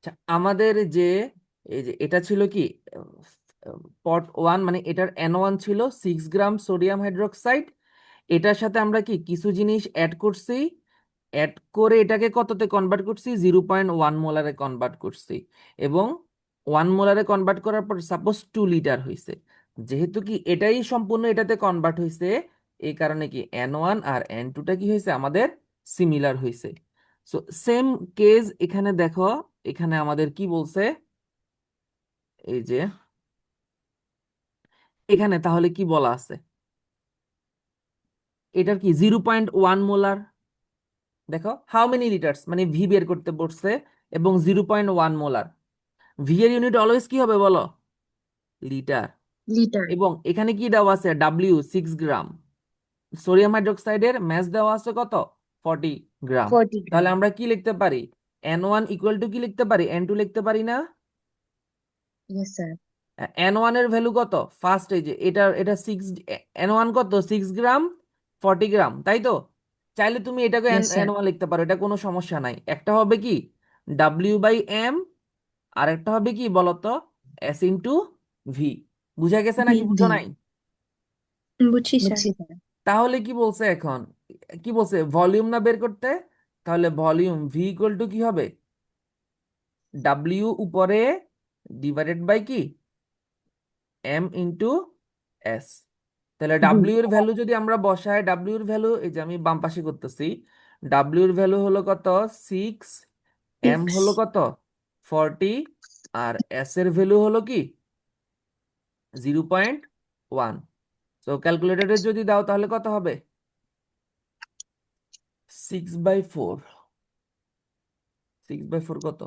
আচ্ছা, আমাদের যে এই যে এটা ছিল কি পট ওয়ান, মানে এটার N1 ছিল 6 গ্রাম সোডিয়াম হাইড্রোক্সাইড। এটার সাথে আমরা কি কিছু জিনিস অ্যাড করছি, অ্যাড করে এটাকে কততে কনভার্ট করছি, 0.1 মোলারে কনভার্ট করছি। এবং 1 মোলারে কনভার্ট করার পর সাপোজ 2 লিটার হয়েছে। যেহেতু কি এটাই সম্পূর্ণ এটাতে কনভার্ট হয়েছে, এই কারণে কি N1 আর N2টা কি হয়েছে আমাদের সিমিলার হয়েছে। সো সেম কেস এখানে দেখো, এখানে আমাদের কি বলছে, এই যে এখানে তাহলে কি বলা আছে, এটার কি 0.1 মোলার। দেখো হাউ মেনি লিটার্স, মানে ভি বের করতে বলছে, এবং 0.1 মোলার। ভি এর ইউনিট অলওয়েজ কি হবে বলো, লিটার। লিটার। এবং এখানে কি দেওয়া আছে, ডাব্লিউ 6 গ্রাম। সোডিয়াম হাইড্রোক্সাইডের ম্যাস দেওয়া আছে কত, 40 গ্রাম। 40 গ্রাম। তাহলে আমরা কি লিখতে পারি, N1 ইকুয়াল টু কি লিখতে পারি, N2 লিখতে পারি না। Yes sir. N1 এর ভ্যালু কত, ফার্স্ট এই যে এটা 6, N1 কত 6 গ্রাম, 40 গ্রাম, তাই তো। চাইলে তুমি এটাকে ইয়েস স্যার। N1 লিখতে পারো, এটা কোনো সমস্যা নাই। একটা হবে কি W/M, আর একটা হবে কি বলতো, S/V। বুঝা গেছে ভি। নাকি বুঝো ভি। নাই? বুঝছি স্যার। বুঝছি স্যার। তাহলে কি বলছে এখন, কি বলছে, ভলিউম না বের করতে। তাহলে ভলিউম ভি ইকুয়াল টু কি হবে, ডাব্লিউ উপরে ডিভাইডেড বাই কি এম ইন্টু এস। তাহলে ভি। ডাব্লিউ এর ভ্যালু যদি আমরা বসাই, ডাব্লিউ এর ভ্যালু এই যে আমি বাম পাশে করতেছি, ডাব্লিউ এর ভ্যালু হলো কত 6, এম 6। হলো কত 40, আর এস এর ভ্যালু হলো কি 0.1। তো ক্যালকুলেটরে যদি দাও তাহলে কত হবে, 6/4। 6/4 কত,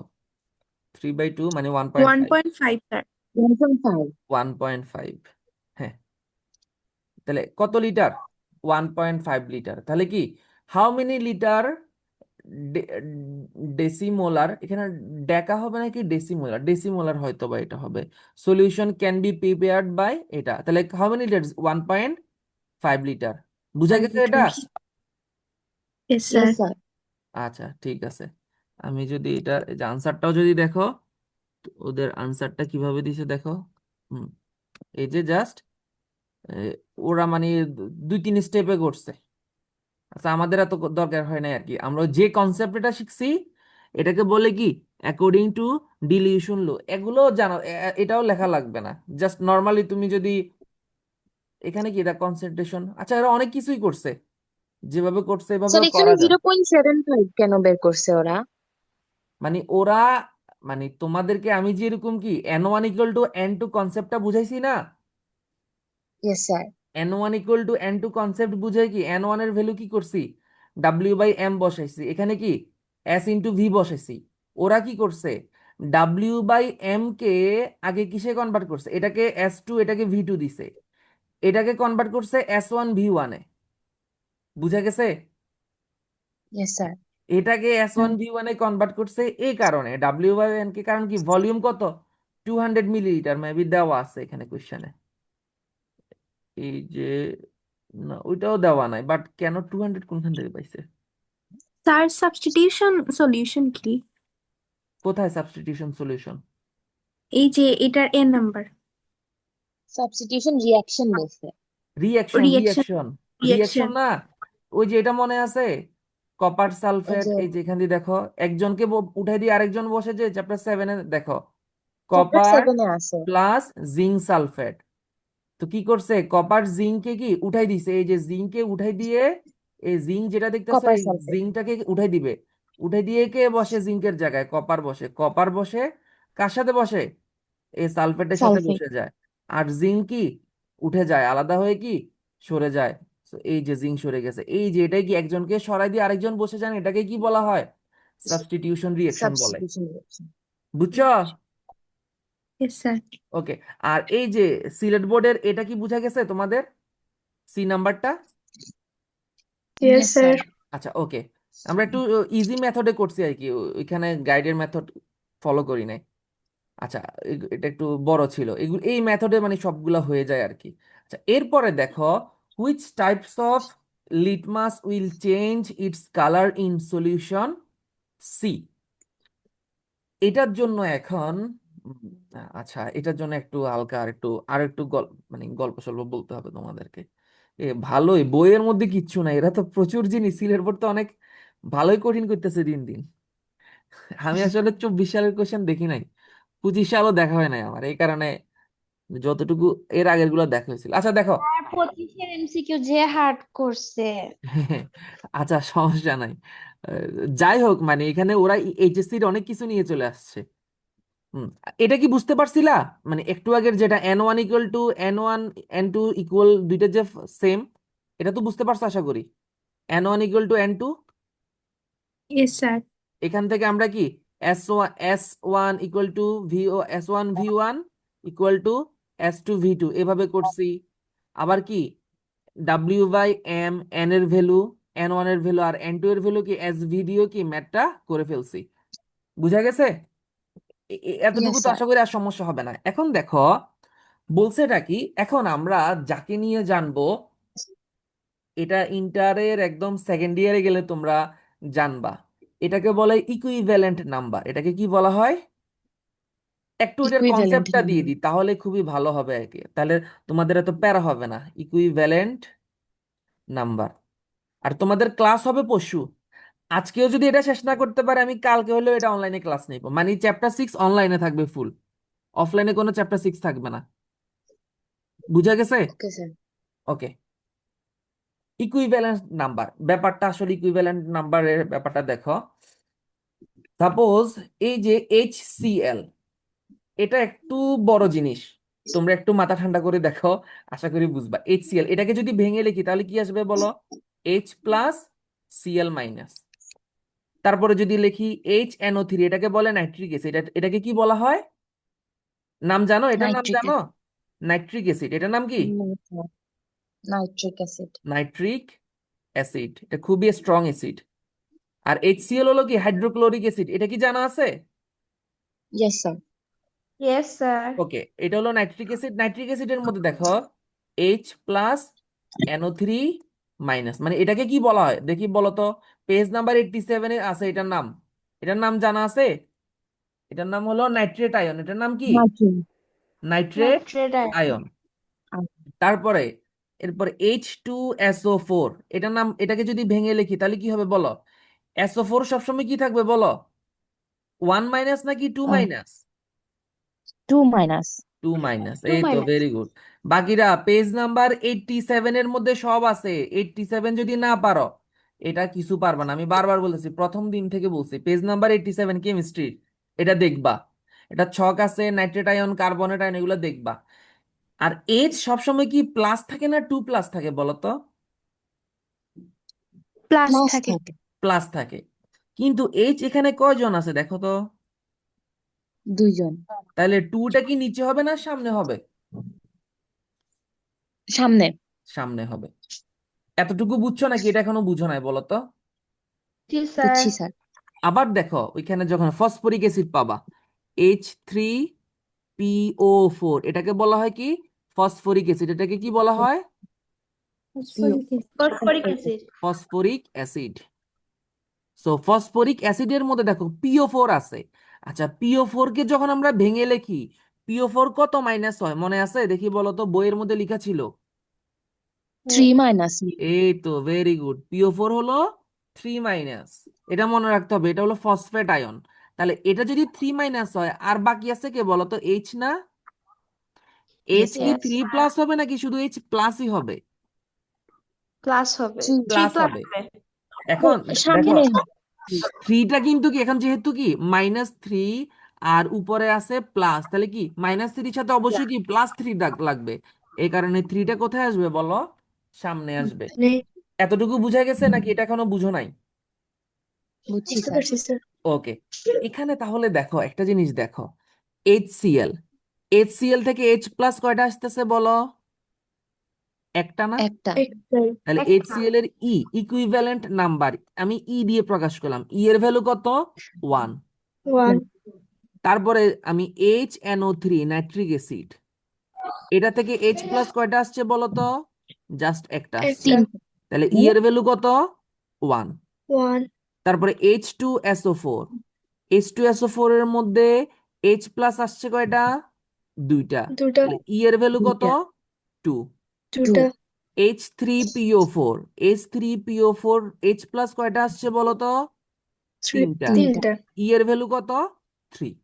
3/2, মানে 1.5। 1.5 স্যার। 1.5। 1.5, হ্যাঁ। তাহলে কত লিটার, 1.5 লিটার। তাহলে কি হাউ মেনি লিটার ডেসিমোলার, এখানে ডেকা হবে নাকি ডেসিমোলার, ডেসিমোলার হয়তো বা এটা হবে, solution can be prepared by এটা। তাহলে হাউ মেনি লিটার, 1.5 লিটার। বুঝা 5 গেছে এটা? Litres. Yes yes sir. Sir. আচ্ছা ঠিক আছে। আমি যদি এটা এই যে আনসারটাও যদি দেখো, তো ওদের আনসারটা কিভাবে দিছে দেখো। হুম, এই যে জাস্ট ওরা মানে 2-3 স্টেপে করছে। আচ্ছা, আমাদের এত দরকার হয় না আর কি, আমরা যে কনসেপ্ট এটা শিখছি এটাকে বলে কি অ্যাকর্ডিং টু ডিলিউশন লো, এগুলো জানো, এটাও লেখা লাগবে না। জাস্ট নর্মালি তুমি যদি এখানে কি এটা কনসেন্ট্রেশন, আচ্ছা এরা অনেক কিছুই করছে, যেভাবে করছে স্যার এভাবেও এখানে করা যায়। 0.75 কেন বের করছে ওরা? মানে ওরা, মানে তোমাদেরকে আমি যেরকম কি N1 ইকুয়াল টু N2 কনসেপ্টটা বুঝাইছি না, yes sir. N1 equal to N2 concept বুঝাই কি N1 এর ভ্যালু কি করছি, W/M বসাইছি, এখানে কি S/V বসাইছি। ওরা কি করছে, W/M কে আগে কিসে কনভার্ট করছে, এটাকে S2, এটাকে V2 দিছে, এটাকে কনভার্ট করছে S1 V1 এ। বুঝা গেছে? Yes sir. এটাকে S1 V1 এ কনভার্ট করছে এই কারণে W/M কে, কারণ কি ভলিউম কত 200 মিলিলিটার মেবি দেওয়া আছে এখানে কোশ্চেনে। এই যে না ওইটাও দেওয়া নাই, বাট কেন 200 কোনখান থেকে পাইছে, স্যার সাবস্টিটিউশন সলিউশন কি? কোথায় সাবস্টিটিউশন সলিউশন? এই যে এটার এন নাম্বার। সাবস্টিটিউশন রিঅ্যাকশন বলছে। Reaction, reaction. Reaction, reaction reaction. না। ওই যে এটা মনে আছে, কপার ওই সালফেট, যে এই যে এখান দিয়ে দেখো, একজনকে উঠাই দিয়ে আরেকজন বসে, যে চ্যাপ্টার 7-এ দেখো, চ্যাপ্টার কপার 7-এ আছে। Plus zinc sulphate. তো কি করছে, কপার জিঙ্ককে কি উঠাই দিছে, এই যে জিঙ্ককে উঠাই দিয়ে, এই জিঙ্ক যেটা দেখতেছো কপার এই সালফেট। জিঙ্কটাকে উঠাই দিবে। উঠাই দিয়ে কে বসে জিঙ্কের জায়গায়, কপার বসে। কপার বসে কার সাথে বসে, এই সালফেটের সাথে সালফেট। বসে যায়। আর জিঙ্ক কি উঠে যায়, আলাদা হয়ে কি সরে যায়। তো এই যে জিঙ্ক সরে গেছে, এই যে এটাই কি একজনকে সরাই দিয়ে আরেকজন বসে যান, এটাকে কি বলা হয়, সাবস্টিটিউশন রিঅ্যাকশন বলে। Substitution reaction. বুঝছো? Yes sir. ওকে। আর এই যে সিলেট বোর্ডের এটা কি বুঝা গেছে তোমাদের, সি নাম্বারটা? Yes yes sir. স্যার। আচ্ছা ওকে। আমরা একটু ইজি মেথডে করছি আর কি, ওইখানে গাইডের মেথড ফলো করি নাই। আচ্ছা, এটা একটু বড় ছিল, এগুলো এই মেথডে মানে সবগুলা হয়ে যায় আর কি। আচ্ছা, এরপরে দেখো, which types of litmus will change its colour in solution C. এটার জন্য এখন আচ্ছা, এটার জন্য একটু হালকা আর একটু মানে গল্প সল্প বলতে হবে তোমাদেরকে। ভালোই, বইয়ের মধ্যে কিচ্ছু নাই, এরা তো প্রচুর জিনিস, সিলের বোর্ড তো অনেক ভালোই কঠিন করতেছে দিন দিন। আমি আসলে 24 সালের কোশ্চেন দেখি নাই, 25 সালও দেখা হয় নাই আমার, এই কারণে যতটুকু এর আগের গুলো দেখা হয়েছিল। আচ্ছা দেখো, আর 25-এর এমসিকিউ যে হার্ড করছে। আচ্ছা সমস্যা নাই। আহ, যাই হোক, মানে এখানে ওরা এইচএসসির অনেক কিছু নিয়ে চলে আসছে। হুম, এটা কি বুঝতে পারছিলা? মানে একটু আগের যেটা N1 equal to N1 N2 equal, দুইটা যে সেম, এটা তো বুঝতে পারছো আশা করি। N1 equal to N2, Yes, sir. এখান থেকে আমরা কি S1 equal to S1 V1 equal to S2 V2 এভাবে করছি। আবার কি W/M, N এর ভ্যালু, N1 এর ভ্যালু আর N2 এর ভ্যালু কি SV দিয়েও কি ম্যাথটা করে ফেলছি। বুঝা গেছে? এতটুকু ইয়েস তো স্যার। আশা করি আর সমস্যা হবে না। এখন দেখো বলছে এটা কি, এখন আমরা যাকে নিয়ে জানবো, এটা ইন্টারের একদম সেকেন্ড ইয়ারে গেলে তোমরা জানবা। এটাকে বলে ইকুইভ্যালেন্ট নাম্বার। এটাকে কি বলা হয়? একটু এটার ইকুইভ্যালেন্ট কনসেপ্টটা দিয়ে নাম্বার। দিই, তাহলে খুবই ভালো হবে আর কি, তাহলে তোমাদের এত প্যারা হবে না। Equivalent number. আর তোমাদের ক্লাস হবে পরশু। আজকেও যদি এটা শেষ না করতে পারে, আমি কালকে হলেও এটা অনলাইনে ক্লাস নিব, মানে চ্যাপ্টার 6 অনলাইনে থাকবে ফুল, অফলাইনে কোনো চ্যাপ্টার 6 থাকবে না। বুঝা গেছে? Okay sir. Okay, equivalent number ব্যাপারটা, আসলে ইকুইভ্যালেন্ট নাম্বারের ব্যাপারটা দেখো। সাপোজ এই যে HCl, এটা একটু বড় জিনিস, তোমরা একটু মাথা ঠান্ডা করে দেখো, আশা করি বুঝবা। HCl এটাকে যদি ভেঙে লিখি তাহলে কি আসবে বলো? H+Cl-। তারপরে যদি লিখি HNO3, এটাকে বলে নাইট্রিক অ্যাসিড। এটাকে কি বলা হয়? নাম জানো, এটার নাম নাইট্রিক জানো? নাইট্রিক অ্যাসিড, এটার নাম কি? Acid. Nitric acid. Nitric acid, এটা খুবই স্ট্রং অ্যাসিড। আর HCl হলো কি হাইড্রোক্লোরিক অ্যাসিড, এটা কি জানা আছে? Yes sir. Yes, sir. ওকে, এটা হলো নাইট্রিক অ্যাসিড। নাইট্রিক অ্যাসিডের মধ্যে দেখো H+NO3-, মানে এটাকে কি বলা হয় দেখি বলো তো। পেজ নাম্বার 87-এ আছে এটার নাম। এটার নাম জানা আছে? এটার নাম হলো নাইট্রেট আয়ন। এটার নাম কি? Nitric. Nitrate Nitrate ion. Ion. তারপরে এরপর H2SO4, এটার নাম, এটাকে যদি ভেঙে লিখি তাহলে কি হবে বলো? SO4 সবসময় কি থাকবে বলো? 1- নাকি 2-? 2-। 2-। Two এই তো, minus. Very good. বাকিরা পেজ নাম্বার 87-এর মধ্যে সব আছে। 87 যদি না পারো, এটা কিছু পারবা না। আমি বারবার বলেছি, প্রথম দিন থেকে বলছি, পেজ নাম্বার 87 কেমিস্ট্রি, এটা দেখবা। এটা ছক আছে, নাইট্রেট আয়ন, কার্বনেট আয়ন, এগুলো দেখবা। আর এইচ সবসময় কি প্লাস থাকে না 2+ থাকে বলো তো? Plus প্লাস থাকে। থাকে। প্লাস থাকে। কিন্তু এইচ এখানে কয়জন আছে দেখো তো? 2 জন। তাহলে 2টা কি নিচে হবে না সামনে হবে? সামনে। সামনে হবে। এতটুকু বুঝছো নাকি এটা এখনো বুঝো নাই বলো তো? জি, বুঝছি স্যার। স্যার। আবার দেখো, ওইখানে যখন ফসফরিক অ্যাসিড পাবা, H3PO4, এটাকে বলা হয় কি? Phosphoric acid. এটাকে কি বলা হয়? Phosphoric acid. Phosphoric acid. So phosphoric অ্যাসিডের মধ্যে দেখো PO4 আছে। আচ্ছা, PO4 কে যখন আমরা ভেঙে লিখি, PO4 কত মাইনাস হয় মনে আছে দেখি বলো তো? বইয়ের মধ্যে লেখা ছিল। 3-। এই তো, ভেরি গুড। PO4 হলো 3-। এটা মনে রাখতে হবে, এটা হলো ফসফেট আয়ন। তাহলে এটা যদি 3- হয়, আর বাকি আছে কে বলো তো? এইচ না? এইচ ইয়েস কি স্যার। Yes, 3+ হবে নাকি শুধু H+-ই হবে? plus হবে। 3 প্লাস plus হবে। হবে। এখন দেখো, সামনে। 3টা কিন্তু কি, এখন যেহেতু কি -3 আর উপরে আছে প্লাস, তাহলে কি -3-র সাথে অবশ্যই কি +3 লাগবে। এই কারণে 3টা কোথায় আসবে বলো? সামনে আসবে। এতটুকু বুঝা গেছে নাকি এটা এখনো বুঝো নাই? বুঝছি বুঝতে স্যার। পারছি, স্যার। ওকে, এখানে তাহলে দেখো একটা জিনিস দেখো। HCl, HCl থেকে H+ কয়টা আসতেছে বলো? একটা না? একটা। একটাই। তাহলে একটা। HCl এর ইকুইভ্যালেন্ট নাম্বার আমি দিয়ে প্রকাশ করলাম। এর ভ্যালু কত? 1। 1. তারপরে আমি HNO3 নাইট্রিক অ্যাসিড, এটা থেকে H+ কয়টা আসছে বলো তো? জাস্ট একটা আসছে। একটা। 3। তাহলে এর ভ্যালু কত? 1। 1. তারপরে H2SO4, H2SO4 এর মধ্যে H প্লাস আসছে কয়টা? দুইটা। দুটা তাহলে ই এর ভ্যালু কত? দুইটা 2। দুটা H3PO4, H3PO4 H প্লাস কয়টা আসছে বলো তো? তিনটা। তিনটা তিনটা ই এর ভ্যালু কত? 3।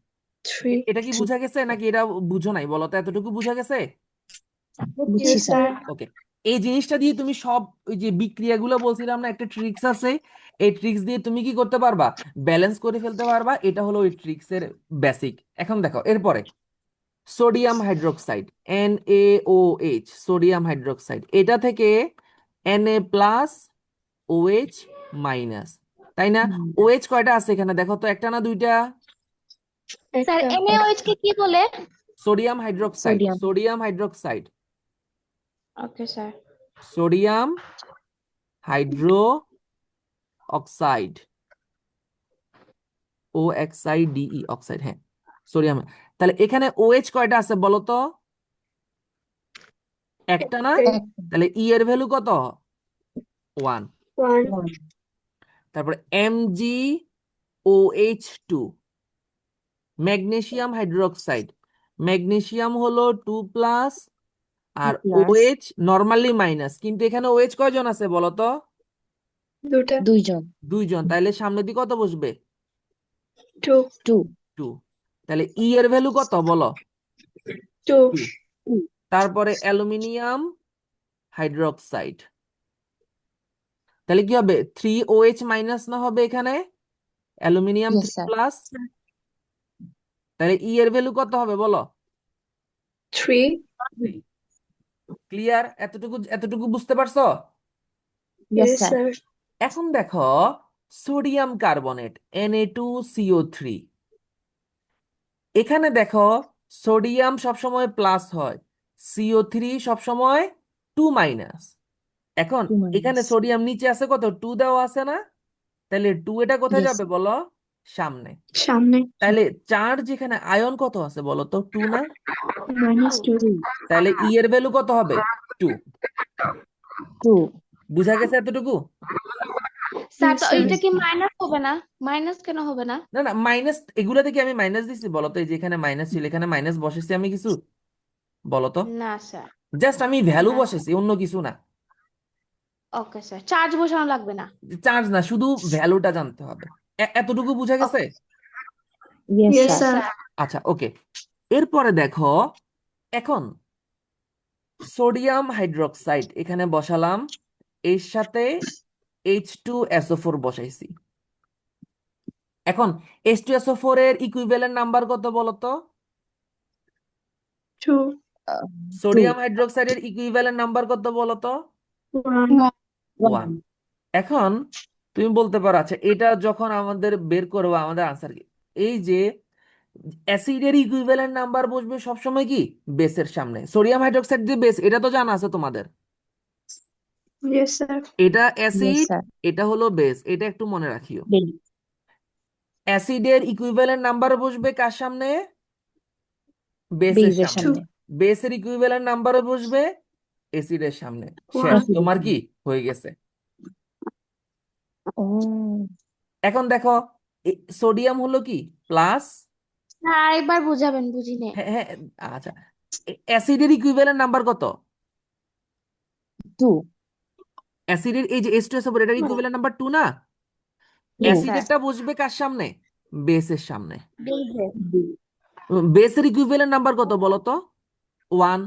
থ্রি এটা কি বুঝা গেছে নাকি এটা বুঝো নাই বলো তো? এতটুকু বুঝা গেছে? বুঝছি ইয়েস স্যার স্যার ওকে, এই জিনিসটা দিয়ে তুমি সব ওই যে বিক্রিয়াগুলো বলছিলাম না, একটা ট্রিক্স আছে, এই ট্রিক্স দিয়ে তুমি কি করতে পারবা? ব্যালেন্স করে ফেলতে পারবা। এটা হলো ওই ট্রিক্সের বেসিক। এখন দেখো এরপরে sodium hydroxide, NaOH, sodium hydroxide, এটা থেকে Na+, OH মাইনাস, তাই না? OH কয়টা আছে এখানে দেখো তো, একটা না দুইটা? স্যার একটা NaOH কে কি বলে? Sodium hydroxide, sodium sodium hydroxide, okay sir sodium hydro oxide, OXIDE, oxide, হ্যাঁ সোডিয়াম। তাহলে এখানে OH কয়টা আছে বলো তো? একটা না? একটাই একটা তাহলে ই এর ভ্যালু কত? 1। ওয়ান ওয়ান তারপরে MgOH2, ম্যাগনেসিয়াম হাইড্রোক্সাইড, ম্যাগনেসিয়াম হলো 2+, আর প্লাস OH নরমালি মাইনাস, কিন্তু এখানে OH কয়জন আছে বলো তো? দুটা দুইজন দুইজন। তাহলে সামনে দিকে কত বসবে? টু 2 2। তাহলে ই এর ভ্যালু কত বলো? টু 2। তারপরে অ্যালুমিনিয়াম হাইড্রোক্সাইড, তাহলে কি হবে? 3OH মাইনাস না হবে এখানে? অ্যালুমিনিয়াম ইয়েস 3 স্যার প্লাস, তাহলে ই এর ভ্যালু কত হবে বলো? থ্রি 3। ক্লিয়ার? এতটুকু এতটুকু বুঝতে পারছো? ইয়েস ইয়েস স্যার স্যার এখন দেখো সোডিয়াম কার্বনেট, Na2CO3, এখানে দেখো সোডিয়াম সবসময় প্লাস হয়, CO3 সবসময় 2 মাইনাস। এখন 2 এখানে মাইনাস সোডিয়াম নিচে আছে কত? 2 দেওয়া আছে না? তাহলে 2 এটা কোথায় ইয়েস যাবে বলো? সামনে। সামনে তাহলে চার্জ এখানে আয়ন কত আছে বলো তো? 2 না? -2 2 তাহলে ই এর ভ্যালু কত হবে? 2। 2 বুঝা গেছে এতটুকু? স্যার স্যার তো স্যার এটা কি মাইনাস হবে না? মাইনাস কেন হবে না? না না, মাইনাস এগুলা থেকে আমি মাইনাস দিছি বলো তো? এই যে এখানে মাইনাস ছিল, এখানে মাইনাস বসেছি আমি কিছু বলো তো? না স্যার, জাস্ট আমি ভ্যালু না স্যার। বসেছি, অন্য কিছু না। ওকে স্যার, চার্জ বসানো লাগবে না। চার্জ না, শুধু ভ্যালুটা জানতে হবে। এতটুকু বুঝা গেছে? Okay yes yes sir sir আচ্ছা ওকে, এরপরে দেখো এখন সোডিয়াম হাইড্রোক্সাইড এখানে বসালাম, এর সাথে H2SO4 বসাইছি। এখন H2SO4 এর ইকুইভ্যালেন্ট নাম্বার কত বলো তো? টু 2 সোডিয়াম হাইড্রোক্সাইডের ইকুইভ্যালেন্ট নাম্বার কত বলো তো? ওয়ান 1। এখন তুমি বলতে পারো আচ্ছা এটা যখন আমাদের বের করবো আমাদের আনসার কি? এই যে অ্যাসিডের ইকুইভ্যালেন্ট নাম্বার বসবে সবসময় কি বেসের সামনে। সোডিয়াম হাইড্রোক্সাইড যে বেস, এটা তো জানা আছে তোমাদের। ইয়েস স্যার এটা ইয়েস অ্যাসিড, স্যার এটা হলো বেস, এটা একটু মনে রাখিও। বেলি অ্যাসিডের ইকুইভ্যালেন্ট নাম্বার বসবে কার সামনে? বেসের বেজের সামনে। টু সামনে বেসের ইকুইভ্যালেন্ট নাম্বারও বসবে অ্যাসিডের সামনে। শেষ, ওয়ান তোমার অ্যাসিডের কি হয়ে গেছে? ও এখন দেখো সোডিয়াম হলো কি প্লাস, না আরেকবার বুঝাবেন, বুঝিনি। হ্যাঁ হ্যাঁ, আচ্ছা অ্যাসিডের ইকুইভ্যালেন্ট নাম্বার কত? 2 অ্যাসিডের এই যে H2SO4 এটার ইকুইভ্যালেন্ট নাম্বার 2 না? 2 ইয়েস স্যার। অ্যাসিডেরটা বসবে কার সামনে? বেসের সামনে। বেজেস বেসের ইকুইভ্যালেন্ট নাম্বার কত বলো তো? 1।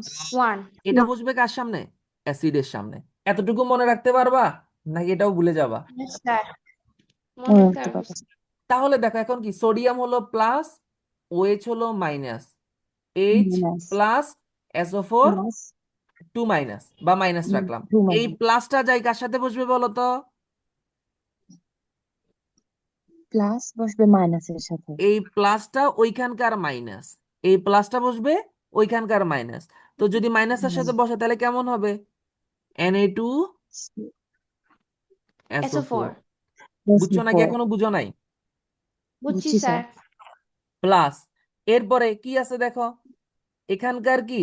1। এটা বসবে কার সামনে? অ্যাসিডের সামনে। এতটুকু মনে রাখতে পারবা নাকি এটাও ভুলে যাবা? ইয়েস স্যার, মনে মনে রাখতে পারবো থাকবে। তাহলে দেখো এখন কি সোডিয়াম হলো প্লাস, OH হলো minus, H minus plus SO4 plus 2 minus বা মাইনাস রাখলাম। 2 এই মাইনাস প্লাসটা যাই কার সাথে বসবে বলো তো? প্লাস বসবে মাইনাসের সাথে এই প্লাসটা ওইখানকার মাইনাস, এই প্লাসটা বসবে ওইখানকার মাইনাস। তো যদি মাইনাসের সাথে বসে তাহলে কেমন হবে? Na2SO4। SO4 বুঝছো নাকি SO4 এখনো বুঝো নাই? বুঝছি বুঝছি স্যার। স্যার প্লাস, এরপরে কি আছে দেখো এখানকার কি,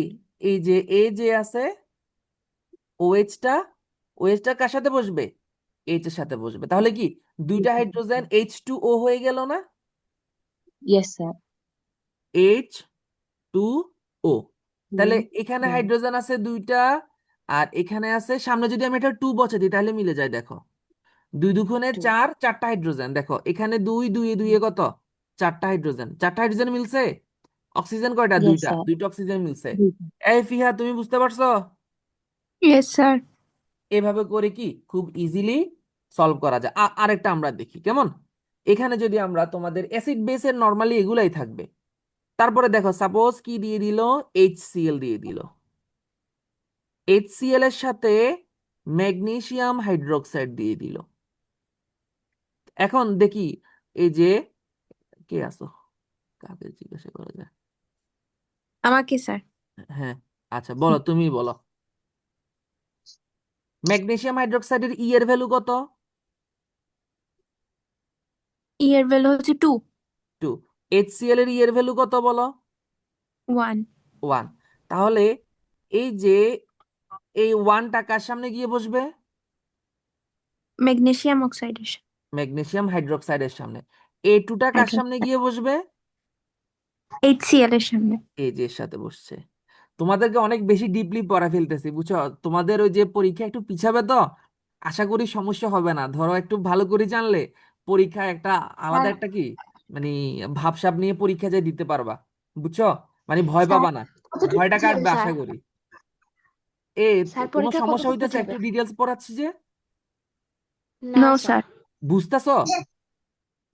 এই যে এ যে আছে ওএইচটা, ওএইচটা কার সাথে বসবে? এইচ এর সাথে বসবে। তাহলে কি দুইটা হাইড্রোজেন H2O হয়ে গেল না? Yes sir. H2O। তাহলে এখানে হাইড্রোজেন আছে দুইটা, আর এখানে আছে, সামনে যদি আমি এটা 2 বসে দিই তাহলে মিলে যায়। দেখো, 2 2 গুণে 4, 4টা হাইড্রোজেন। দেখো এখানে 2 2 এ কত, 4টা হাইড্রোজেন, 4টা হাইড্রোজেন মিলছে। অক্সিজেন কয়টা, ইয়েস দুইটা, স্যার। 2টা অক্সিজেন মিলছে। এই ফিহা, তুমি বুঝতে পারছো? Yes, sir. এভাবে করে কি খুব ইজিলি সলভ করা যায়। আরেকটা আমরা দেখি কেমন। এখানে যদি আমরা, তোমাদের অ্যাসিড বেসের নরমালি এগুলাই থাকবে। তারপরে দেখো, সাপোজ কি দিয়ে দিল, HCl দিয়ে দিল। HCl এর সাথে ম্যাগনেসিয়াম হাইড্রোক্সাইড দিয়ে দিল। এখন দেখি, এই যে, কে আছো, কাকে জিজ্ঞাসা করা যায়? আমাকে স্যার। হ্যাঁ, আচ্ছা বলো, তুমি বলো। ম্যাগনেসিয়াম হাইড্রোক্সাইডের ই এর ভ্যালু কত? এর ভ্যালু হচ্ছে 2 2। HCl এর ই এর ভ্যালু কত বলো? 1 1। তাহলে এই যে, এই 1টা কার সামনে গিয়ে বসবে? ম্যাগনেসিয়াম অক্সাইডের ম্যাগনেসিয়াম হাইড্রোক্সাইডের সামনে। A2টা কার সামনে হাইড্রোক্সাইড গিয়ে বসবে? HCl এর সামনে। এই যে এর সাথে বসছে। তোমাদেরকে অনেক বেশি ডিপলি পড়া ফেলতেছি, বুঝছো? তোমাদের ওই যে পরীক্ষা একটু পিছাবে তো, আশা করি সমস্যা হবে না। ধরো একটু ভালো করে জানলে পরীক্ষা একটা আলাদা স্যার একটা কি, মানে ভাবসাব নিয়ে পরীক্ষা যে দিতে পারবা, বুঝছো? মানে ভয় স্যার পাবা না, কতটুকু ভয়টা বুঝাবেন কাটবে স্যার? আশা করি। স্যার কোনো পরীক্ষা সমস্যা কতটুকু হইতেছে একটু বুঝাবেন? ডিটেলস পড়াচ্ছি যে? না নো স্যার। স্যার। বুঝতেছো?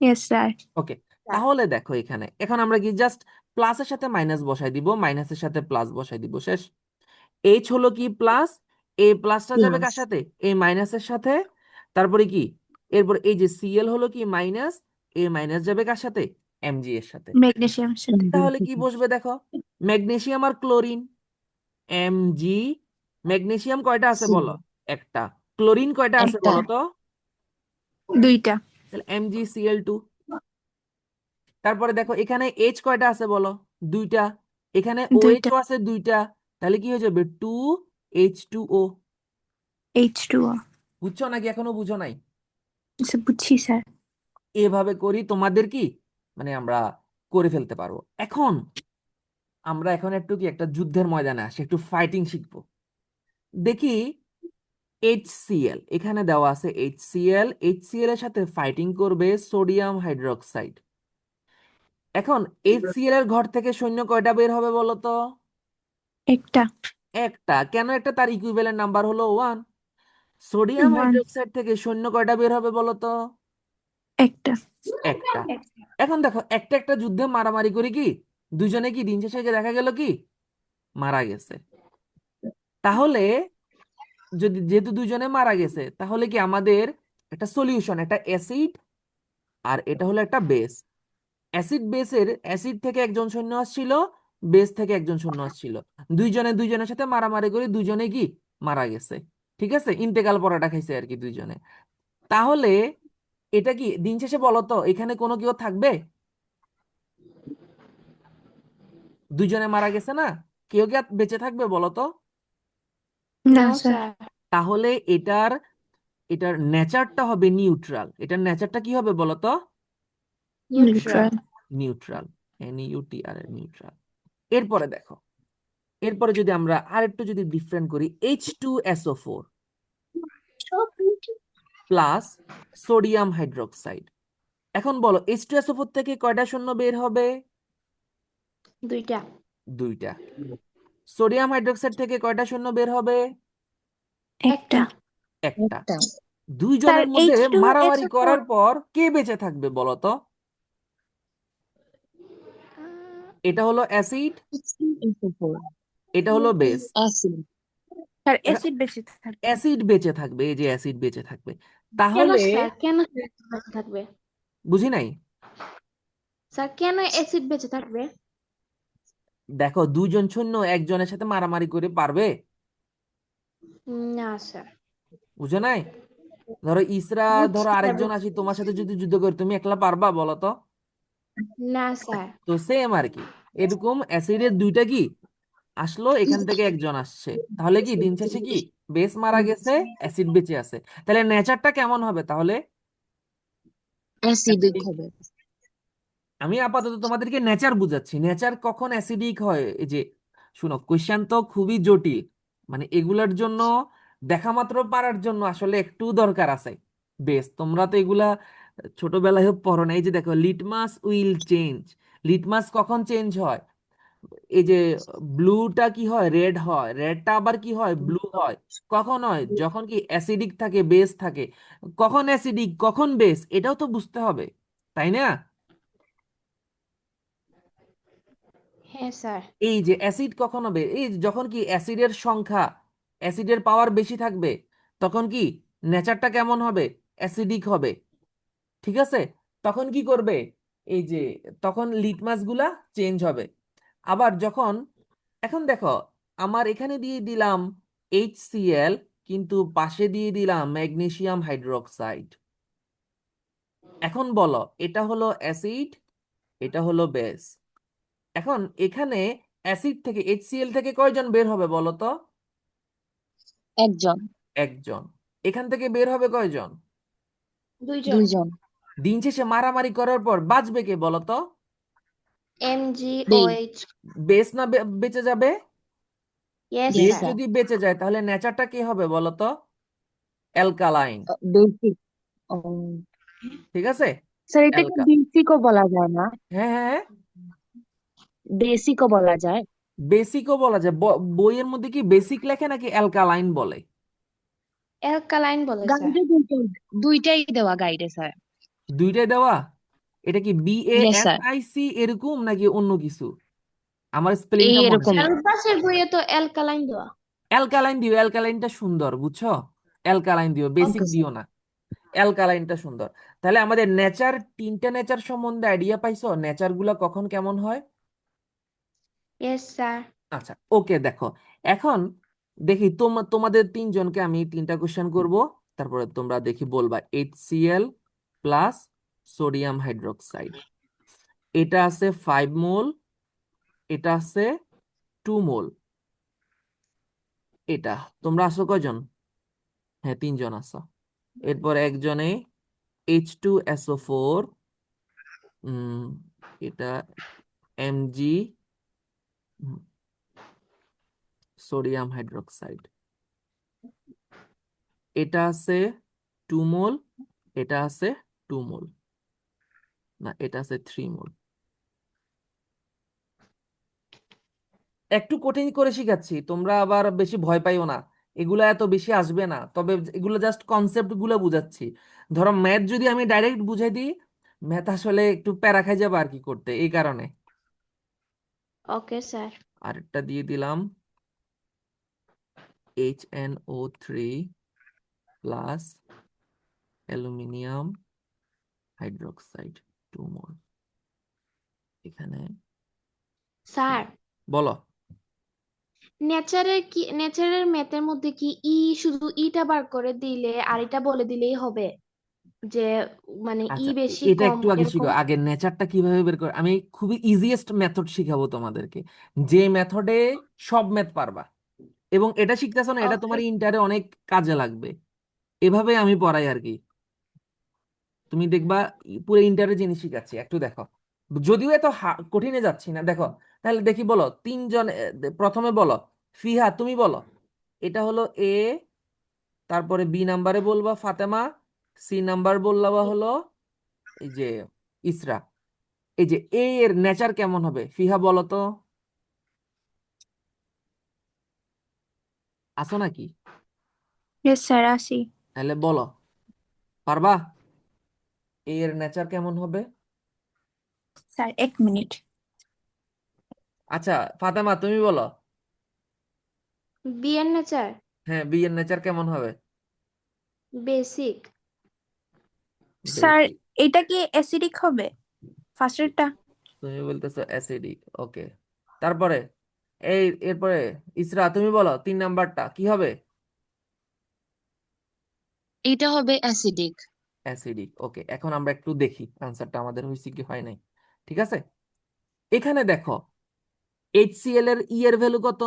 Yes sir. ওকে। স্যার তাহলে দেখো, এখানে এখন আমরা কি জাস্ট প্লাসের সাথে মাইনাস বসাই দিব, মাইনাসের সাথে প্লাস বসাই দিব, শেষ। এইচ হলো কি প্লাস, এই প্লাসটা যাবে প্লাস কার সাথে, এই মাইনাসের সাথে। তারপরে কি, এরপর এই যে Cl হলো কি মাইনাস, এই মাইনাস যাবে কার সাথে, Mg এর সাথে। ম্যাগনেসিয়ামের সাথে। তাহলে কি বসবে দেখো, ম্যাগনেসিয়াম আর ক্লোরিন, Mg। ম্যাগনেসিয়াম কয়টা আছে সি বলো? একটা। ক্লোরিন কয়টা আছে একটা বলো তো? দুইটা। তাহলে MgCl2। তারপরে দেখো এখানে H কয়টা আছে বলো? দুইটা। এখানে দুইটা। OH ও আছে দুইটা। তাহলে কি হয়ে যাবে, 2H2O। H2O। বুঝছো নাকি এখনো বুঝো নাই? আচ্ছা বুঝছি স্যার। এভাবে করি তোমাদের কি, মানে আমরা করে ফেলতে পারবো। এখন আমরা একটু কি একটা যুদ্ধের ময়দানে আসি, একটু ফাইটিং শিখবো। দেখি, HCl এখানে দেওয়া আছে, HCl এর সাথে ফাইটিং করবে সোডিয়াম হাইড্রোক্সাইড। এখন HCl এর ঘর থেকে সৈন্য কয়টা বের হবে বলো তো? একটা। একটা। কেন একটা? তার ইকুইভ্যালেন্ট নাম্বার হলো 1। সোডিয়াম 1 হাইড্রোক্সাইড থেকে সৈন্য কয়টা বের হবে বলো তো? একটা। একটা। এখন দেখো, একটা একটা যুদ্ধে মারামারি করে কি দুজনে কি দিন শেষে গিয়ে দেখা গেল কি মারা গেছে। তাহলে যেহেতু দুজনে মারা গেছে, তাহলে কি আমাদের একটা সলিউশন, একটা অ্যাসিড আর এটা হলো একটা বেস। অ্যাসিড থেকে একজন সৈন্য আসছিল, বেস থেকে একজন সৈন্য আসছিল। দুইজনে দুইজনের সাথে মারামারি করে দুইজনে কি মারা গেছে। ঠিক আছে, ইন্তেকাল পরাটা খাইছে আর কি দুইজনে। তাহলে এটা কি দিন শেষে বলো তো, এখানে কোনো কেউ থাকবে? দুইজনে মারা গেছে না, কেউ কি আর বেঁচে থাকবে বলো তো? না নো স্যার। স্যার। তাহলে এটার এটার নেচারটা হবে নিউট্রাল। এটার নেচারটা কি হবে বলো তো? Neutral. Neutral. Neutral. NEUTRAL, neutral. এরপরে দেখো, এরপরে যদি আমরা আরেকটু যদি ডিফারেন্ট করি, H2SO4 প্লাস সোডিয়াম হাইড্রোক্সাইড। এখন বলো, H2SO4 থেকে কয়টা শূন্য বের হবে? দুইটা। দুইটা। সোডিয়াম হাইড্রোক্সাইড থেকে কয়টা শূন্য বের হবে? একটা। একটা। একটা স্যার দুইজনের মধ্যে মারামারি H2SO4। করার পর কে বেঁচে থাকবে বলো তো? এটা হলো অ্যাসিড, HCl4 এটা হলো বেস। অ্যাসিড স্যার অ্যাসিড বেশি থাকবে। অ্যাসিড বেঁচে থাকবে, এই যে অ্যাসিড বেঁচে থাকবে। কেন তাহলে স্যার? কেন বেঁচে থাকবে? বুঝি নাই। স্যার কেন অ্যাসিড বেঁচে থাকবে? দেখো, দুজন সৈন্য একজনের সাথে মারামারি করে পারবে? না স্যার। বুঝো নাই? ধরো ইসরা, বুঝছি ধরো স্যার, আরেকজন আসি তোমার সাথে যদি যুদ্ধ করে, তুমি একলা পারবা বলো তো? না স্যার। তো সেম আর কি, এরকম অ্যাসিডের দুইটা কি আসলো, এখান থেকে একজন আসছে। তাহলে কি দিন শেষে কি বেস মারা গেছে, অ্যাসিড বেঁচে আছে। তাহলে নেচারটা কেমন হবে তাহলে? Acidic acidic. হবে। আমি আপাতত তোমাদেরকে নেচার বুঝাচ্ছি, নেচার কখন অ্যাসিডিক হয়। এই যে শুনো, কোশ্চেন তো খুবই জটিল, মানে এগুলার জন্য দেখা মাত্র পারার জন্য আসলে একটু দরকার আছে। বেশ, তোমরা তো এগুলা ছোটবেলায় পড়ো না। এই যে দেখো, লিটমাস উইল চেঞ্জ, লিটমাস কখন চেঞ্জ হয়? এই যে ব্লুটা কি হয়, রেড হয়, রেডটা আবার কি হয়, ব্লু হয়। কখন হয়? যখন কি অ্যাসিডিক থাকে, বেস থাকে। কখন অ্যাসিডিক কখন বেস, এটাও তো বুঝতে হবে, তাই না? হ্যাঁ স্যার। এই যে অ্যাসিড কখন হবে, এই যে যখন কি অ্যাসিডের সংখ্যা, অ্যাসিডের পাওয়ার বেশি থাকবে, তখন কি নেচারটা কেমন হবে, অ্যাসিডিক হবে। ঠিক আছে? তখন কি করবে, এই যে তখন লিটমাস গুলা চেঞ্জ হবে। আবার যখন, এখন দেখো, আমার এখানে দিয়ে দিলাম HCl, কিন্তু পাশে দিয়ে দিলাম ম্যাগনেসিয়াম হাইড্রোক্সাইড। এখন বলো, এটা হলো অ্যাসিড, এটা হলো বেস। এখন এখানে অ্যাসিড থেকে, HCl থেকে কয়জন বের হবে বলো তো? একজন। একজন। এখান থেকে বের হবে কয়জন? 2 জন। 2 জন। দিন শেষে মারামারি করার পর বাঁচবে কে বলো তো? বেশ। MgOH। বেস না বেঁচে যাবে? ইয়েস বেশ বেস স্যার। স্যার। যদি বেঁচে যায়, তাহলে নেচারটা কি হবে বলো তো? অ্যালকালাইন। বেসিক। ঠিক আছে? স্যার এটাকে অ্যালকা, বেসিকও বলা যায় না? হ্যাঁ হ্যাঁ হ্যাঁ, বেসিকও বলা যায়? বেসিকও বলা যায়। বইয়ের মধ্যে কি বেসিক লেখে নাকি অ্যালকালাইন বলে? অ্যালকালাইন বলে স্যার। গাইডে দুইটাই, দুইটাই দেওয়া গাইডে স্যার। দুইটাই দেওয়া? এটা কি ইয়েস স্যার। BASIC এরকম নাকি অন্য কিছু? আমার স্পেলিংটা মনে এরকম। নেই। আর পাশের বইয়ে তো অ্যালকালাইন দেওয়া। অ্যালকালাইন দিও, অ্যালকালাইনটা সুন্দর, বুঝছো? অ্যালকালাইন দিও, বেসিক ওকে দিও স্যার। না। অ্যালকালাইনটা সুন্দর। তাহলে আমাদের নেচার, তিনটা নেচার সম্বন্ধে আইডিয়া পাইছো, নেচার গুলা কখন কেমন হয়? Yes sir. আচ্ছা, ওকে। দেখো, এখন দেখি তোমাদের তিনজনকে আমি তিনটা কোশ্চেন করব, তারপরে তোমরা দেখি বলবা। HCl প্লাস সোডিয়াম হাইড্রোক্সাইড, এটা আছে 5 মোল, এটা আছে 2 মোল। এটা, তোমরা আছো কয়জন? হ্যাঁ, তিনজন আছো। এরপর একজনে H2SO4, এটা Mg সোডিয়াম হাইড্রোক্সাইড, এটা আছে 2 মোল, এটা আছে 2 মোল, না এটা আছে 3 মোল। একটু কঠিন করে শিখাচ্ছি, তোমরা আবার বেশি ভয় পাইও না। এগুলা এত বেশি আসবে না, তবে এগুলো জাস্ট কনসেপ্ট গুলো বুঝাচ্ছি। ধরো ম্যাথ যদি আমি ডাইরেক্ট বুঝাই দিই, ম্যাথ আসলে একটু প্যারা খাই যাবে আর কি করতে, এই কারণে। Okay sir. আরেকটা দিয়ে দিলাম HNO3 প্লাস অ্যালুমিনিয়াম হাইড্রোক্সাইড 2 মোল। এখানে স্যার, বলো। নেচারের ম্যাথের মধ্যে কি শুধু ইটা বার করে দিলে আর এটা বলে দিলেই হবে যে মানে আচ্ছা, বেশি এটা কম একটু আগে শিখো, এরকম? আগে নেচারটা কিভাবে বের করে। আমি খুবই ইজিয়েস্ট মেথড শিখাবো তোমাদেরকে, যে মেথডে সব ম্যাথ পারবা, এবং এটা শিখতেছো না, এটা ওকে। তোমার ইন্টারে অনেক কাজে লাগবে। এভাবে আমি পড়াই আর কি। তুমি দেখবা পুরো ইন্টারের জিনিস শিখাচ্ছি, একটু দেখো। যদিও এত কঠিনে যাচ্ছি না, দেখো। তাহলে দেখি, বলো তিনজন, প্রথমে বলো ফিহা, তুমি বলো। এটা হলো A, তারপরে B নাম্বারে বলবা ফাতেমা, C নাম্বার বলবা হলো এই যে ইসরা। এই যে A এর নেচার কেমন হবে, ফিহা বলো তো, আসো নাকি? ইয়েস স্যার, আসি। তাহলে বলো, পারবা? A এর নেচার কেমন হবে? Sir 1 minute. আচ্ছা, ফাতেমা তুমি বলো। বি এর নেচার হ্যাঁ, B এর নেচার কেমন হবে? বেসিক। Sir basic. এটা কি অ্যাসিডিক হবে ফার্স্টেরটা? তুমি বলতেছো অ্যাসিডিক, ওকে। তারপরে এরপরে ইসরা, তুমি বলো 3 নাম্বারটা কি হবে? এটা হবে অ্যাসিডিক। অ্যাসিডিক, ওকে। এখন আমরা একটু দেখি আনসারটা আমাদের হয়েছে কি হয় নাই। ঠিক আছে, এখানে দেখো HCl এর এর ভ্যালু কত?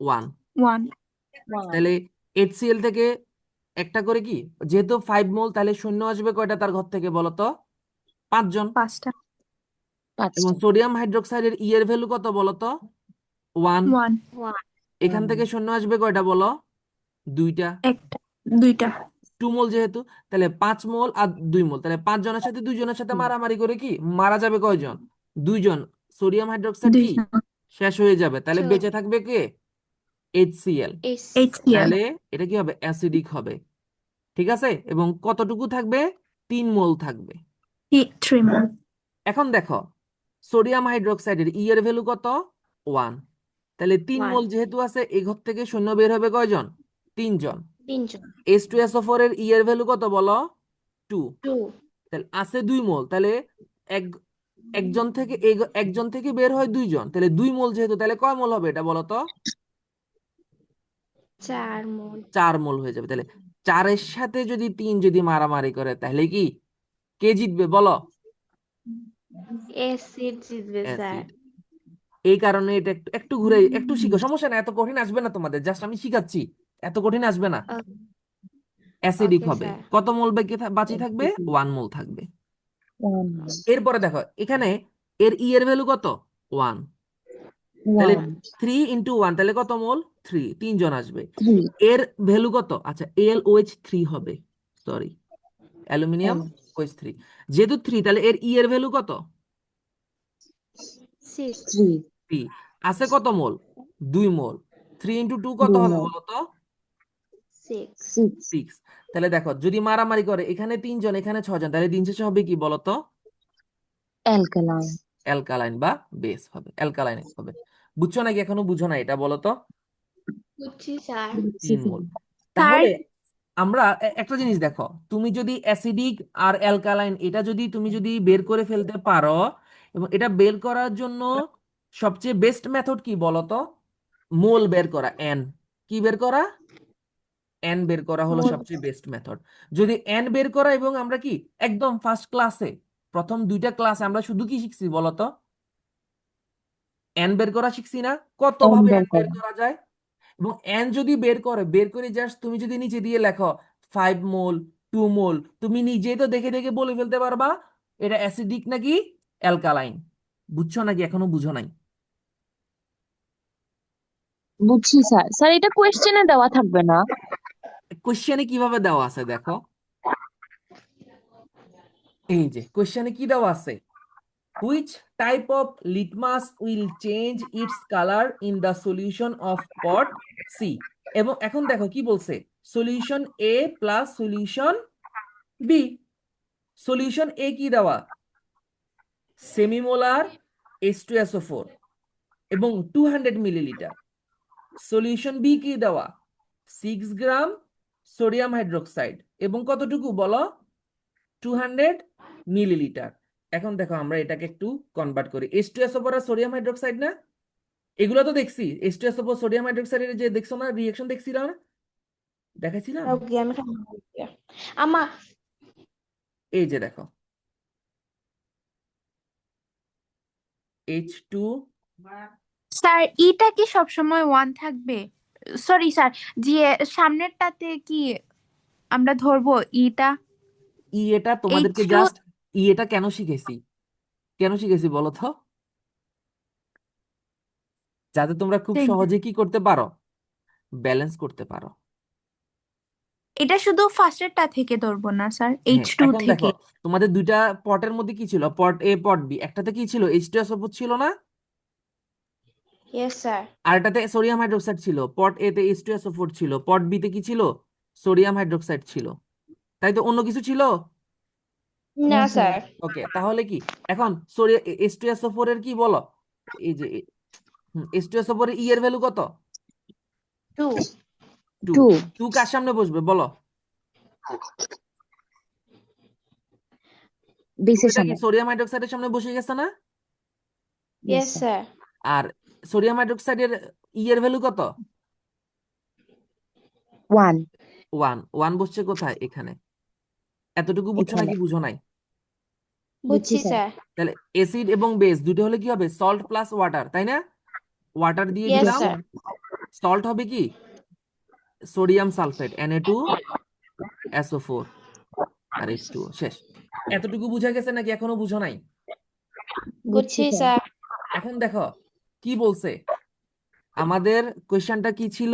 1। 1। তাহলে HCl থেকে একটা করে কি, যেহেতু 5 মোল, তাহলে শূন্য আসবে কয়টা তার ঘর থেকে বলো তো? 5 জন। 5টা। এবং 5টা। সোডিয়াম হাইড্রোক্সাইডের ই এর ভ্যালু কত বলো তো? 1। 1 এখান থেকে শূন্য আসবে কয়টা বলো? 2টা। একটা 2টা 2 মোল যেহেতু, তাহলে 5 মোল আর 2 মোল, তাহলে 5 জনের সাথে 2 জনের সাথে মারামারি করে কি মারা যাবে কয়জন? 2 জন। সোডিয়াম হাইড্রোক্সাইড 2 কি জন শেষ হয়ে যাবে, তাহলে চল বেঁচে থাকবে কে? HCl। এস HCl তাহলে এটা কি হবে? অ্যাসিডিক হবে। ঠিক আছে, এবং কতটুকু থাকবে? 3 মোল থাকবে। 3 mol এখন দেখো, সোডিয়াম হাইড্রোক্সাইডের ই এর ভ্যালু কত? 1। তাহলে 3 1 মোল যেহেতু আছে, এই ঘর থেকে শূন্য বের হবে কয়জন? 3 জন। 3 জন H2SO4 এর ই এর ভ্যালু কত বলো? 2। 2 তাহলে আছে 2 মোল, তাহলে এক একজন থেকে বের হয় 2 জন, তাহলে 2 মোল যেহেতু, তাহলে কয় মোল হবে এটা বলো তো? 4 মোল 4 মোল হয়ে যাবে। তাহলে 4-এর সাথে যদি 3 যদি মারামারি করে, তাহলে কি কে জিতবে বলো? অ্যাসিড জিতবে স্যার অ্যাসিড। এই কারণে এটা একটু একটু ঘুরে একটু শিখো, সমস্যা না, এত কঠিন আসবে না তোমাদের, জাস্ট আমি শিখাচ্ছি, এত কঠিন আসবে না। অ্যাসিডিক ওকে হবে। স্যার কত মোল বাকি থাকবে? 1 মোল থাকবে। 1 এরপরে দেখো এখানে এর ই এর ভ্যালু কত? 1। তাহলে 1 3 × 1, তাহলে কত মোল? 3, 3 জন আসবে। 3 এর ভ্যালু কত? আচ্ছা, AlOH3 হবে, সরি, অ্যালুমিনিয়াম L OH3। যেহেতু 3, তাহলে এর ই এর ভ্যালু কত? 6 3 3। আছে কত মোল? 2 মোল। 3 × 2 কত 2 হবে mol বলো তো? 6 6 6। তাহলে দেখো, যদি মারামারি করে, এখানে 3 জন এখানে 6 জন, তাহলে দিন শেষে হবে কি বলতো? alkaline অ্যালকালাইন বা বেস হবে, অ্যালকালাইন হবে। বুঝছো নাকি এখনো বুঝো না এটা বলো তো? বুঝছি স্যার 3 মোল। স্যার তাহলে আমরা একটা জিনিস দেখো, তুমি যদি অ্যাসিডিক আর অ্যালকালাইন এটা যদি তুমি যদি বের করে ফেলতে পারো, এবং এটা বের করার জন্য সবচেয়ে বেস্ট মেথড কি বলো তো? মোল বের করা, এন। কি বের করা? এন বের করা হলো মোল সবচেয়ে বেস্ট মেথড। যদি এন বের করা, এবং আমরা কি একদম ফার্স্ট ক্লাসে প্রথম 2টা ক্লাসে আমরা শুধু কি শিখছি বলতো? এন বের করা শিখছি না? কত N ভাবে বের এন বের করা করা যায়। এবং এন যদি বের করে জাস্ট তুমি যদি নিচে দিয়ে লেখো 5 মোল, 2 মোল, তুমি নিজেই তো দেখে দেখে বলে ফেলতে পারবা এটা অ্যাসিডিক নাকি অ্যালকালাইন। বুঝছো নাকি এখনো বুঝো নাই? বুঝছি স্যার। স্যার এটা কোয়েশ্চেনে দেওয়া থাকবে না? কোশ্চেনে কিভাবে দেওয়া আছে দেখো, এই যে কোশ্চেনে কি দেওয়া আছে? Which type of litmus will change its color in the solution of pot C? এবং এখন দেখো কি বলছে, solution A plus solution B। Solution A কি দেওয়া? সেমিমোলার H2SO4 এবং 200 মিলিলিটার। সলিউশন বি কি দেওয়া? 6 গ্রাম সোডিয়াম হাইড্রোক্সাইড এবং কতটুকু বলো? 200 মিলিলিটার। এখন দেখো আমরা এটাকে একটু কনভার্ট করি। H2SO4 আর সোডিয়াম হাইড্রোক্সাইড না, এগুলো তো দেখছি। H2SO4 সোডিয়াম হাইড্রোক্সাইডের যে দেখছো না রিঅ্যাকশন, দেখছিলাম না, দেখাইছিলাম? ওকে আমি আমা এই যে দেখো, H2 স্যার ইটা কি সবসময় 1 থাকবে? সরি স্যার, যে সামনেরটাতে কি আমরা ধরবো ইটা এটা তোমাদেরকে H2 জাস্ট এটা কেন শিখেছি বলো তো? যাতে তোমরা খুব সহজে কি করতে পারো, ব্যালেন্স করতে পারো। এটা শুধু ফার্স্টেরটা থেকে ধরবো না স্যার, হ্যাঁ, H2 এখন দেখো থেকে। তোমাদের দুইটা পটের মধ্যে কি ছিল? পট এ পট বি, একটাতে কি ছিল? H2SO4 ছিল না, ইয়েস স্যার আর এটাতে সোডিয়াম হাইড্রোক্সাইড ছিল। পট এ তে H2SO4 ছিল, পট বি তে কি ছিল? সোডিয়াম হাইড্রোক্সাইড ছিল। তাই তো, অন্য কিছু ছিল? না না স্যার। স্যার ওকে, তাহলে কি এখন H2SO4 এর কি বলো, এই যে H2SO4 এর ই এর ভ্যালু কত? 2 2। 2 2 কার সামনে বসবে বলো? বেসের এটা কি সামনে। সোডিয়াম হাইড্রোক্সাইডের সামনে বসে গেছে না? Yes, yes sir. স্যার আর সোডিয়াম হাইড্রোক্সাইডের ই এর ভ্যালু কত? 1 1। 1 বসছে কোথায়? এখানে। এতটুকু বুঝছো এখানে। নাকি বুঝো নাই? বুঝছি বুঝছি স্যার। স্যার তাহলে অ্যাসিড এবং বেস দুটো হলে কি হবে? সল্ট প্লাস ওয়াটার, তাই না? ওয়াটার দিয়ে ইয়েস দিলাম, স্যার সল্ট হবে কি? সোডিয়াম সালফেট Na2SO4 আর H2O। শেষ। এতটুকু বুঝা গেছে নাকি এখনো বুঝো নাই? বুঝছি বুঝছি স্যার। স্যার। এখন দেখো কি বলছে আমাদের কোয়েশ্চেনটা কি ছিল।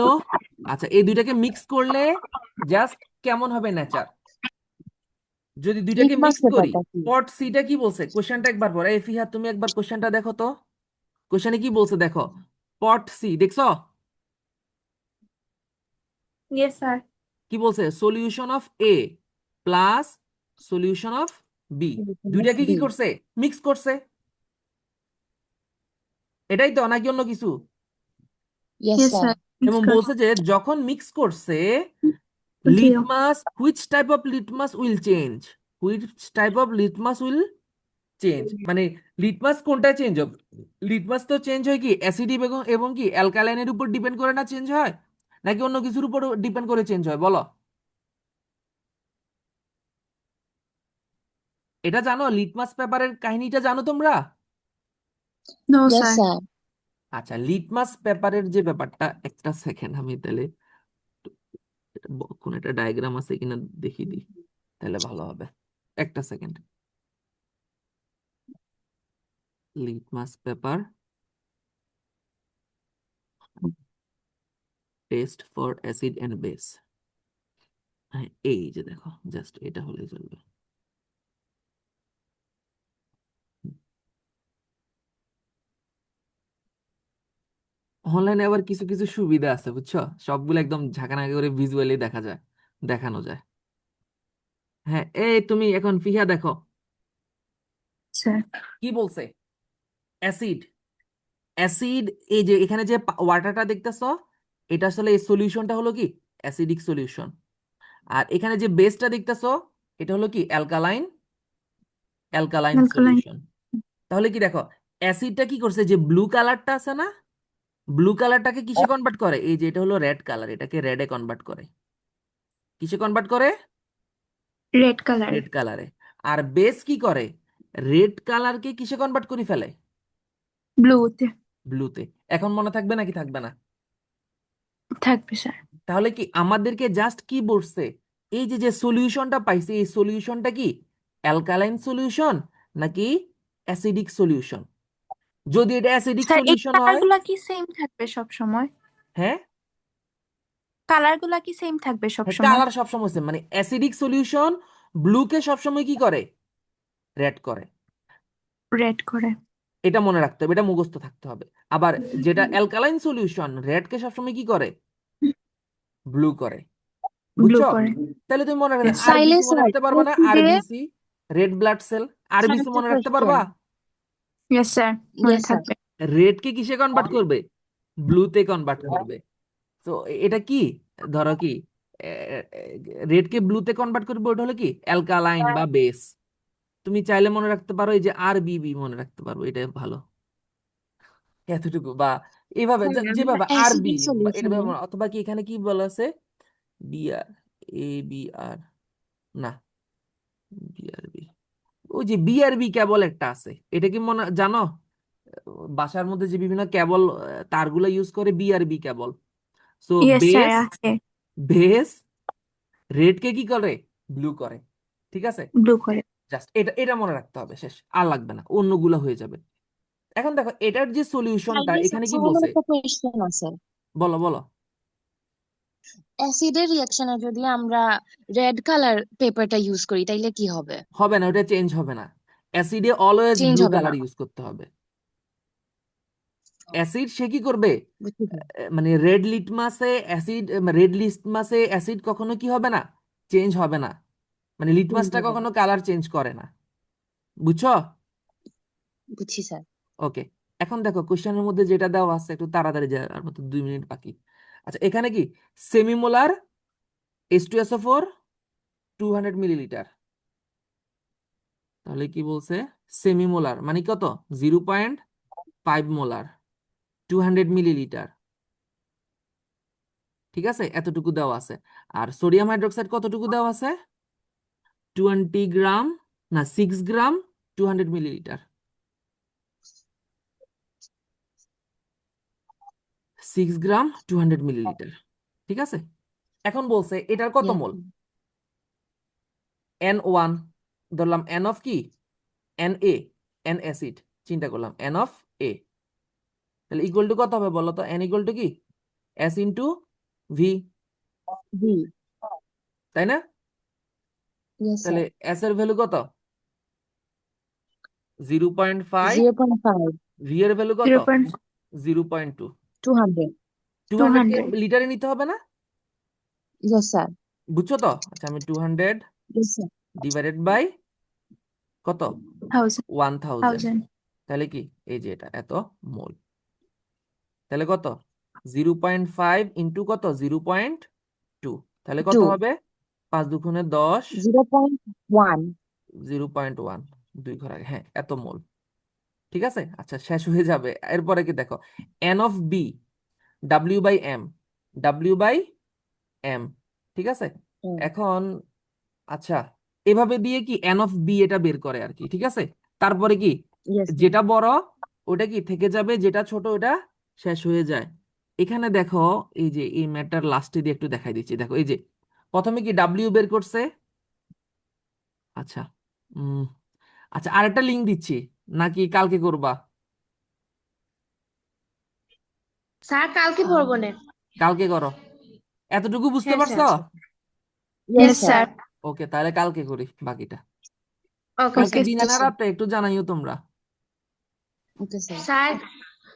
আচ্ছা, এই দুইটাকে মিক্স করলে জাস্ট কেমন হবে নেচার, যদি দুইটাকে লিটমাস মিক্স করি। পেপারটা কি? পট সিটা কি বলছে কোয়েশ্চেনটা একবার পড়ো। এই ফিহা তুমি একবার কোয়েশ্চেনটা দেখো তো, কোয়েশ্চেনে কি বলছে দেখো। পট সি দেখছো ইয়েস স্যার। কি বলছে, solution of A plus solution of B, দুইটাকে কি বি। করছে, মিক্স করছে। এটাই তো, নাকি অন্য কিছু? Yes yes sir. Sir, mix এবং করে বলছে যে যখন মিক্স করছে zero. Litmus, which type of litmus will change, which type of litmus will change, মানে লিটমাস কোনটা চেঞ্জ হবে। লিটমাস তো চেঞ্জ হয় কি অ্যাসিডিক এবং এবং কি অ্যালকালাইনের উপর ডিপেন্ড করে না চেঞ্জ হয়, নাকি অন্য কিছুর উপর ডিপেন্ড করে চেঞ্জ হয় বলো। এটা জানো, লিটমাস পেপারের কাহিনীটা জানো তোমরা? No yes sir. স্যার। আচ্ছা, লিটমাস পেপারের যে ব্যাপারটা, একটা সেকেন্ড আমি তাহলে কোন একটা ডায়াগ্রাম আছে কিনা দেখিয়ে দিই, তাহলে ভালো হবে। একটা second. Litmus paper test for acid and base, হ্যাঁ এই যে দেখো, জাস্ট এটা হলেই চলবে। অনলাইনে আবার কিছু কিছু সুবিধা আছে বুঝছো, সবগুলো একদম ঝাঁকানাকা করে ভিজুয়ালি দেখা যায়, দেখানো যায়। হ্যাঁ, এই তুমি এখন ফিহা দেখো স্যার। কি বলছে। অ্যাসিড, অ্যাসিড, এই যে এখানে যে ওয়াটারটা দেখতেছো, এটা আসলে এই সলিউশনটা হলো কি অ্যাসিডিক সলিউশন। আর এখানে যে বেসটা দেখতেছো, এটা হলো কি অ্যালকালাইন, অ্যালকালাইন অ্যালকালাইন। সলিউশন। তাহলে কি দেখো, অ্যাসিডটা কি করছে, যে ব্লু কালারটা আছে না, ব্লু কালারটাকে কিসে কনভার্ট করে, এই যে এটা হলো রেড কালার, এটাকে রেডে কনভার্ট করে। কিসে কনভার্ট করে, রেড কালার। রেড কালারে। আর বেস কি করে, রেড কালারকে কিসে কনভার্ট করে ফেলে, ব্লুতে। ব্লুতে। এখন মনে থাকবে নাকি থাকবে না? থাকবে স্যার। তাহলে কি আমাদেরকে জাস্ট কি বলছে, এই যে যে সলিউশনটা পাইছি, এই সলিউশনটা কি অ্যালকালাইন সলিউশন নাকি অ্যাসিডিক সলিউশন। যদি এটা অ্যাসিডিক স্যার এই সলিউশন কালার হয়, গুলা কি সেম থাকবে সব সময়? হ্যাঁ, কালার গুলা কি সেম থাকবে সব হ্যাঁ সময়? কালার সবসময় same, মানে অ্যাসিডিক সলিউশন ব্লুকে সবসময় কি করে, রেড করে। রেড করে। এটা মনে রাখতে হবে, এটা মুখস্থ থাকতে হবে। আবার যেটা অ্যালকালাইন সলিউশন, রেডকে সবসময় কি করে, ব্লু করে। ব্লু বুঝছো? করে। তাহলে তুমি মনে রাখতে, Yes. তাইলে আরবিসি মনে স্যার রাখতে পারবা না, অ্যাসিডে, RBC red blood cell, sir RBC একটা মনে রাখতে কোয়েশ্চেন। পারবা। ইয়েস স্যার, মনে ইয়েস স্যার। থাকবে। রেডকে কিসে কনভার্ট করবে, ব্লুতে কনভার্ট করবে। তো এটা কি, ধরো কি রেডকে ব্লুতে কনভার্ট করবে, ওটা হলো কি অ্যালকালাইন বা বেস। তুমি চাইলে মনে রাখতে পারো এই যে আর বিবি মনে রাখতে পারবো, এটা ভালো, এতটুকু। বা এইভাবে স্যার আমরা যেভাবে আর বি, অ্যাসিডিক এটা সলিউশনে, অথবা কি এখানে কি বলা আছে, বি আর, এ বি আর, না বিআরবি, ওই যে বিআরবি কেবল একটা আছে, এটা কি মনে জানো, বাসার মধ্যে যে বিভিন্ন কেবল তারগুলো ইউজ করে, বিআরবি কেবল। সো ইয়েস স্যার, বেস, আছে। বেস রেড কে কি করে, ব্লু করে। ঠিক আছে, ব্লু করে। জাস্ট এটা এটা মনে রাখতে হবে, শেষ আর লাগবে না, অন্যগুলো হয়ে যাবে। এখন দেখো এটার যে সলিউশনটা তাইলে এখানে কি স্যার আমার বলছে, একটা কোয়েশ্চেন আছে। বলো বলো। অ্যাসিডের রিয়াকশনে যদি আমরা রেড কালার পেপারটা ইউজ করি তাইলে কি হবে? হবে না, ওটা চেঞ্জ হবে না। অ্যাসিডে অলওয়েজ চেঞ্জ ব্লু হবে না। কালার ইউজ করতে হবে। অ্যাসিড সে কি করবে, বুঝছি স্যার। মানে রেড লিটমাসে অ্যাসিড, রেড লিটমাসে অ্যাসিড কখনো কি হবে না, চেঞ্জ হবে না, মানে চেঞ্জ লিটমাসটা হবে না। কখনো কালার চেঞ্জ করে না। বুঝছো? বুঝছি স্যার। ওকে। এখন দেখো কোশ্চেনের মধ্যে যেটা দেওয়া আছে, একটু তাড়াতাড়ি যায়, আর মতো 2 মিনিট বাকি। আচ্ছা, এখানে কি সেমিমোলার H2SO4 200 মিলিলিটার, তাহলে কি বলছে, সেমিমোলার মানে কত, 0.5 মোলার, 200 মিলিলিটার। ঠিক আছে, এতটুকু দেওয়া আছে। আর সোডিয়াম হাইড্রোক্সাইড কতটুকু দেওয়া আছে, 20 গ্রাম, না 6 গ্রাম, 200 মিলিলিটার, 6 গ্রাম 200 মিলিলিটার। ঠিক আছে, এখন বলছে এটার কত ইয়েস। মোল, N1, ধরলাম N অফ কি, Na, N অ্যাসিড, চিন্তা করলাম এন অফ এ, তাহলে ইকুয়াল টু কত হবে বলো তো? এন ইকুয়াল টু কি এস ইন্টু ভি, জি, তাই না? ইয়েস তাহলে স্যার। এস এর ভ্যালু কত? 0.5, 0.5, ভি এর ভ্যালু কত? 0.2। 200, 200 কে 200 লিটারে নিতে হবে না? ইয়েস স্যার, বুঝছো তো? আচ্ছা, আমি 200 ইয়েস স্যার, ডিভাইডেড বাই কত? 1000 1000, তাহলে কি এই যে এটা এত মোল, তাহলে কত? 0.5 ইন্টু কত? 0.2, তাহলে কত 2, হবে? 5 দুগুণে 10, 0.1, 0.1, 2 ঘর আগে, হ্যাঁ এত মোল। ঠিক আছে, আচ্ছা শেষ হয়ে যাবে। এরপরে কি দেখো, N of B, W by M, W by M, ঠিক আছে। এখন আচ্ছা, এভাবে দিয়ে কি এন অফ বি এটা বের করে আর কি, ঠিক আছে। তারপরে কি ইয়েস স্যার, যেটা বড় ওটা কি থেকে যাবে, যেটা ছোট ওটা শেষ হয়ে যায়। এখানে দেখো, এই যে এই ম্যাটার লাস্টে দিয়ে একটু দেখাই দিচ্ছি, দেখো এই যে প্রথমে কি ডাব্লিউ বের করছে। আচ্ছা, উম আচ্ছা আরেকটা লিঙ্ক দিচ্ছি, নাকি কালকে করবা? স্যার কালকে পড়বো না। কালকে করো, এতটুকু বুঝতে হ্যাঁ পারছো? Sir. Yes Yes, sir, sir. ওকে, তাহলে কালকে করি বাকিটা। ওকে কালকে Okay, দিনে sir. না রাতে একটু জানাইও তোমরা। Okay sir. স্যার